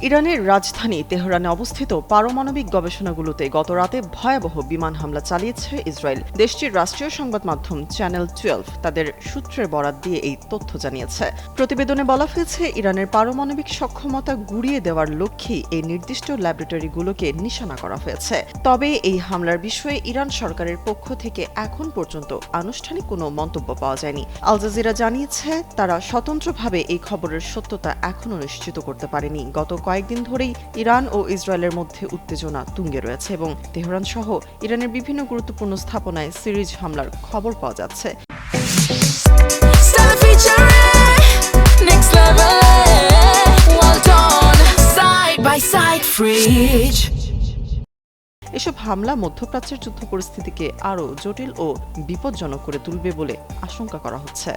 ইরানের রাজধানী তেহরানে অবস্থিত পারমাণবিক গবেষণাগুলোতে গতরাতে ভয়াবহ বিমান হামলা চালিয়েছে ইসরায়েল। দেশটির রাষ্ট্রীয় সংবাদ মাধ্যম চ্যানেল 12 তাদের সূত্রের বরাত দিয়ে এই তথ্য জানিয়েছে। প্রতিবেদনে বলা হয়েছে, ইরানের পারমাণবিক সক্ষমতা গুড়িয়ে দেওয়ার লক্ষ্যেই এই নির্দিষ্ট ল্যাবরেটরিগুলোকে নিশানা করা হয়েছে। তবে এই হামলার বিষয়ে ইরান সরকারের পক্ষ থেকে এখন পর্যন্ত আনুষ্ঠানিক কোনো মন্তব্য পাওয়া যায়নি। আল জাজিরা জানিয়েছে, তারা স্বতন্ত্রভাবে এই খবরের সত্যতা এখনও নিশ্চিত করতে পারেনি। গত কয়েকদিন ধরেই ইরান ও ইসরায়েলের মধ্যে উত্তেজনা তুঙ্গে রয়েছে এবং তেহরান সহ ইরানের বিভিন্ন গুরুত্বপূর্ণ স্থাপনায় সিরিজ হামলার খবর পাওয়া যাচ্ছে। এসব হামলা মধ্যপ্রাচ্যের যুদ্ধ পরিস্থিতিকে আরও জটিল ও বিপজ্জনক করে তুলবে বলে আশঙ্কা করা হচ্ছে।